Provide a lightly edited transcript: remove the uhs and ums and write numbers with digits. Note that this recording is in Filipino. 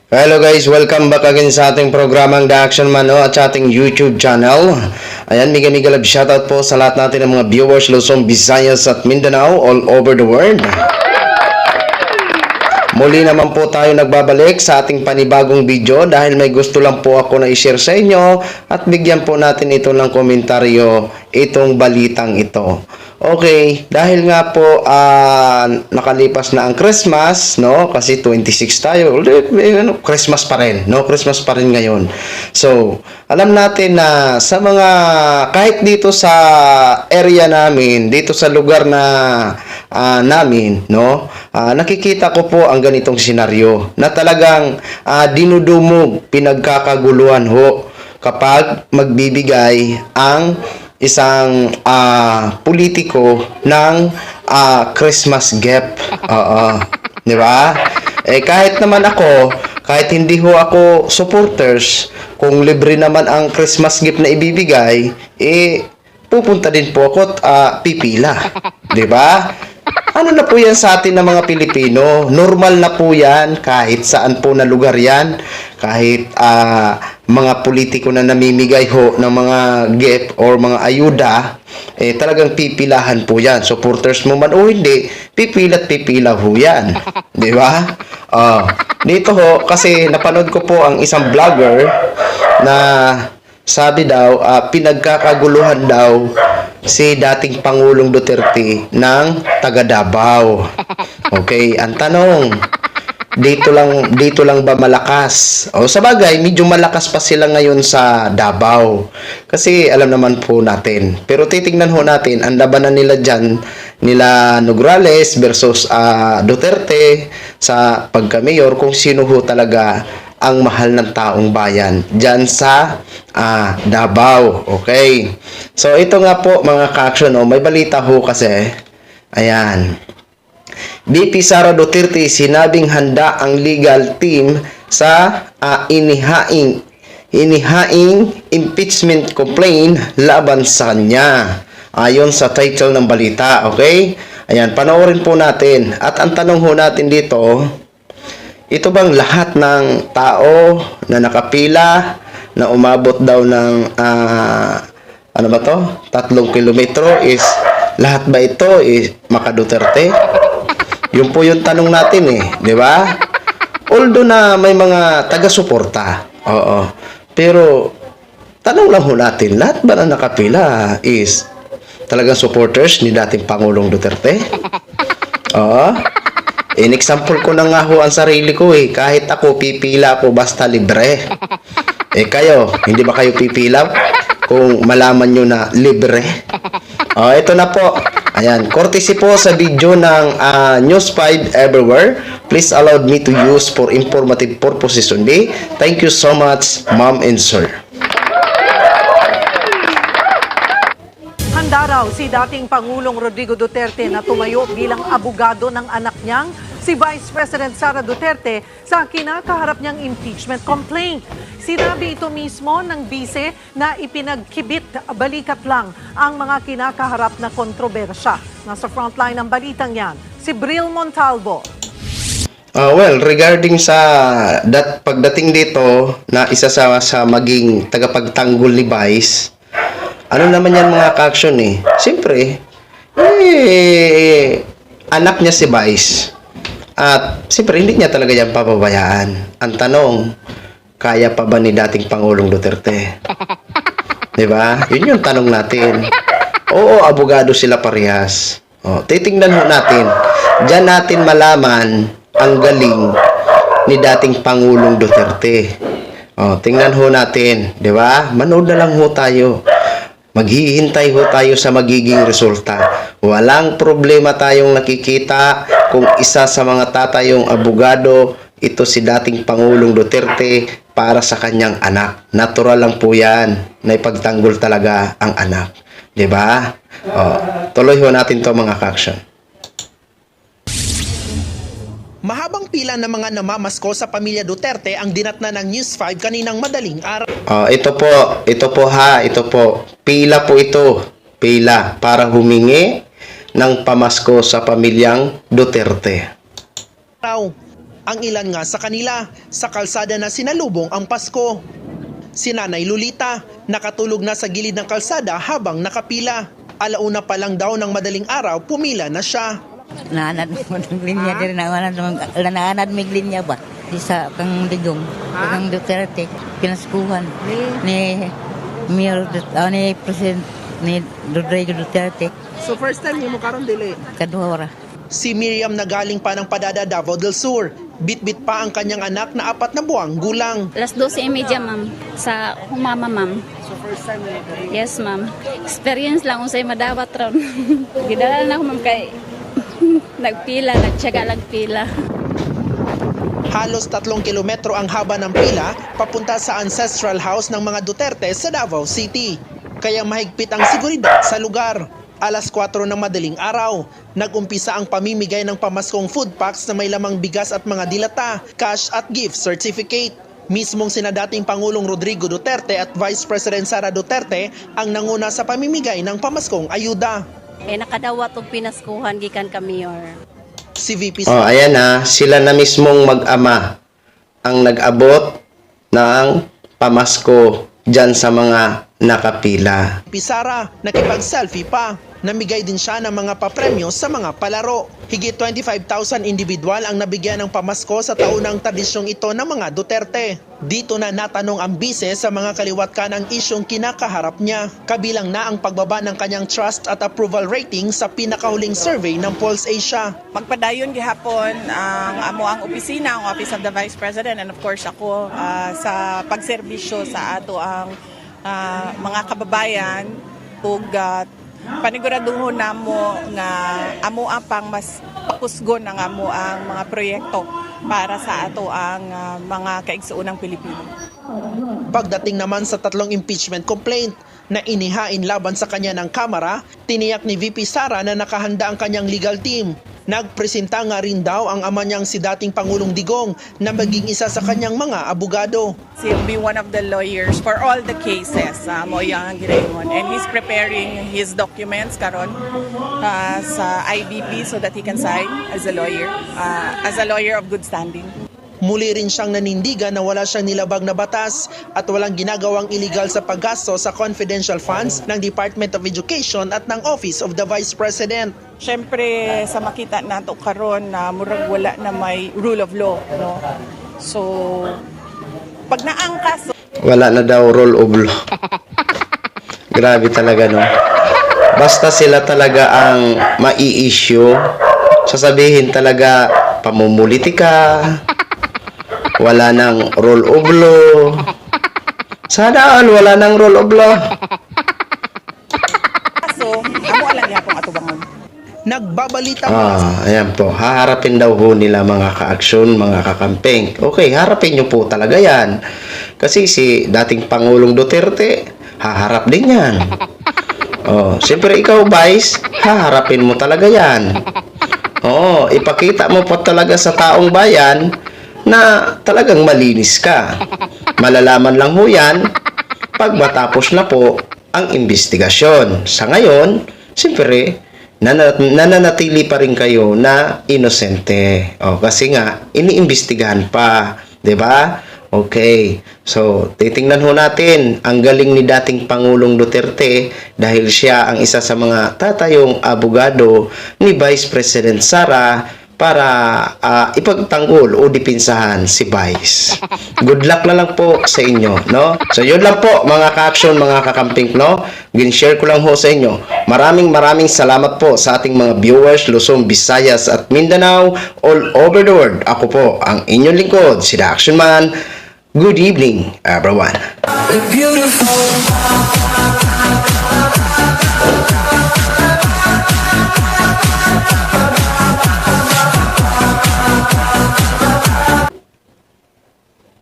Hello guys, welcome back again sa ating programang The Action Man at sa ating YouTube channel. Ayan, miga-miga love shoutout po sa lahat natin ng mga viewers Luzon, Visayas at Mindanao all over the world. Muli naman po tayo nagbabalik sa ating panibagong video dahil may gusto lang po ako na i-share sa inyo at bigyan po natin ito ng komentaryo itong balitang ito. Okay, dahil nga po nakalipas na ang Christmas, no? Kasi 26 tayo. Christmas pa rin, no? Christmas pa rin ngayon. So, alam natin na sa mga kahit dito sa area namin, dito sa lugar na namin, no? Nakikita ko po ang ganitong senaryo na talagang dinudumog, pinagkakaguluhan ho kapag magbibigay ang isang politiko ng Christmas gift. Oo. Di ba? Kahit naman ako, kahit hindi ho ako supporters, kung libre naman ang Christmas gift na ibibigay, pupunta din po ako at pipila. Di ba? Ano na po yan sa atin ng mga Pilipino? Normal na po yan kahit saan po na lugar yan. Kahit mga politiko na namimigay ho ng mga gift or mga ayuda, talagang pipilahan po yan. Supporters mo man o hindi, pipila ho yan. Di ba? Dito ho, kasi napanood ko po ang isang vlogger na sabi daw, pinagkakaguluhan daw si dating Pangulong Duterte ng taga Davao. Okay, ang tanong, dito lang ba malakas? O sa bagay, medyo malakas pa sila ngayon sa Davao. Kasi alam naman po natin. Pero titingnan ho natin ang labanan nila diyan, nila Nograles versus Duterte sa pagka-mayor, kung sino ho talaga ang mahal ng taong bayan dyan sa Davao. Okay. So, ito nga po mga ka-action, may balita ho kasi. Ayan. VP Sara Duterte sinabing handa ang legal team sa inihaing impeachment complaint laban sa kanya. Ayon sa title ng balita. Okay? Ayan, panoorin po natin. At ang tanong ho natin dito, ito bang lahat ng tao na nakapila na umabot daw ng 3 kilometro is lahat ba ito is maka-Duterte? Yun po yung tanong natin di ba? Although na may mga taga-suporta. Oo. Pero tanong lang ho natin, lahat ba na nakapila is talagang supporters ni dating Pangulong Duterte? Oo. In example ko na nga ho ang sarili ko kahit ako pipila ako basta libre. Kayo, hindi ba kayo pipila kung malaman nyo na libre? Ito na po. Ayan, courtesy po sa video ng News 5 Everywhere. Please allow me to use for informative purposes only. Thank you so much, ma'am and sir. Handa raw si dating Pangulong Rodrigo Duterte na tumayo bilang abogado ng anak niyang si Vice President Sara Duterte sa kinakaharap niyang impeachment complaint. Sinabi ito mismo ng bise na ipinagkibit balikat lang ang mga kinakaharap na kontrobersya. Nasa frontline ng balitang yan, si Bril Montalvo. Well, regarding sa pagdating dito na isa sa maging tagapagtanggol ni Vice, ano naman yan mga ka-action Siyempre, anak niya si Vice. At siyempre, hindi niya talaga yan papabayaan. Ang tanong, kaya pa ba ni dating Pangulong Duterte? Diba? Yun yung tanong natin. Oo, abogado sila parehas. Titingnan ho natin. Diyan natin malaman ang galing ni dating Pangulong Duterte. Tingnan ho natin. Diba? Manood na lang ho tayo. Maghihintay ho tayo sa magiging resulta. Walang problema tayong nakikita kung isa sa mga tatayong abogado, ito si dating Pangulong Duterte para sa kanyang anak. Natural lang po yan na ipagtanggol talaga ang anak. Diba? Tuloy ho natin to mga ka-action. Mahabang pila ng mga namamasko sa pamilya Duterte ang dinatna ng News 5 kaninang madaling araw. Ito po. Pila po ito. Pila para humingi ng pamasko sa pamilyang Duterte. Ang ilan nga sa kanila, sa kalsada na sinalubong ang Pasko. Si Nanay Lolita, nakatulog na sa gilid ng kalsada habang nakapila. Alauna pa lang daw ng madaling araw, pumila na siya. Naanad mo ng linya din, naanad may linya ba? Di sa kang Digong, kang Duterte, pinaskuhan ni Mayor, ni President, ni Rodrigo Duterte, So first time niyo mo karon dili. kadua. Si Miriam na galing pa ng Padada, Davao del Sur. Bit-bit pa ang kanyang anak na 4 na buwang gulang. Alas 12:30, ma'am. Sa humama, ma'am. So first time niyo dili. Yes, ma'am. Experience lang kung sa'yo madawat ron. Gidala na ako, ma'am, kay nagtyaga pila. Halos 3 kilometro ang haba ng pila papunta sa ancestral house ng mga Duterte sa Davao City. Kaya mahigpit ang seguridad sa lugar. Alas 4 ng madaling araw, nag-umpisa ang pamimigay ng pamaskong food packs na may lamang bigas at mga dilata, cash at gift certificate. Mismong sina dating Pangulong Rodrigo Duterte at Vice President Sara Duterte ang nanguna sa pamimigay ng pamaskong ayuda. Nakadawat og pinaskuhan gikan ka mayor. Si VP Oh, ayan na, sila na mismong mag-ama ang nag-abot ng pamasko dyan sa mga nakapila. Sara nakipag-selfie pa. Namigay din siya ng mga papremyo sa mga palaro. Higit 25,000 individual ang nabigyan ng pamasko sa taunang tradisyong ito ng mga Duterte. Dito na natanong ang bise sa mga kaliwat kanang isyong kinakaharap niya. Kabilang na ang pagbaba ng kanyang trust at approval rating sa pinakahuling survey ng Pulse Asia. Magpadayon gihapon ang amo ang opisina, ang Office of the Vice President, and of course ako sa pagserbisyo sa ato ang mga kababayan ug paniguraduhon namo nga amo ang pang mas kusgon ang amo ang mga proyekto para sa ato ang mga kaigsuonang Pilipino. Pagdating naman sa 3 impeachment complaint na inihain laban sa kanya ng Kamara, tiniyak ni VP Sara na nakahanda ang kanyang legal team. Nagpresenta nga rin daw ang ama niyang si dating Pangulong Digong na maging isa sa kanyang mga abogado. He'll be one of the lawyers for all the cases mo yang ginayon, and he's preparing his documents karon sa IBP so that he can sign as a lawyer of good standing. Muli rin siyang nanindigan na wala siyang nilabag na batas at walang ginagawang illegal sa paggasto sa confidential funds ng Department of Education at ng Office of the Vice President. Siyempre, sa makita nato karon na murag wala na may rule of law, no? So, pag naangkas, Wala na daw rule of law. Grabe talaga, no? Basta sila talaga ang mai-issue, sasabihin talaga pamumuliti ka, wala nang rule of law. Sana all, wala nang rule of law. so, amo lang yapong atubangon. Nagbabalita Ayan po. Haharapin daw ho nila mga ka-aksyon, mga kakamping. Okay, harapin nyo po talaga yan. Kasi si dating Pangulong Duterte, haharap din yan. Siyempre ikaw, Vice, haharapin mo talaga yan. Ipakita mo po talaga sa taong bayan na talagang malinis ka. Malalaman lang ho yan pag matapos na po ang investigasyon. Sa ngayon, siyempre, nananatili pa rin kayo na inosente. Kasi nga, iniimbestigahan pa. 'Di ba? Okay. So, titingnan ho natin ang galing ni dating Pangulong Duterte dahil siya ang isa sa mga tatayong abogado ni Vice President Sara para ipagtanggol o dipinsahan si Vice. Good luck na lang po sa inyo, no? So, yun lang po, mga ka-action, mga kakamping, no? Gin-share ko lang ho sa inyo. Maraming salamat po sa ating mga viewers, Luzon, Visayas at Mindanao, all over the world. Ako po, ang inyong lingkod, si The Action Man. Good evening, everyone. Beautiful.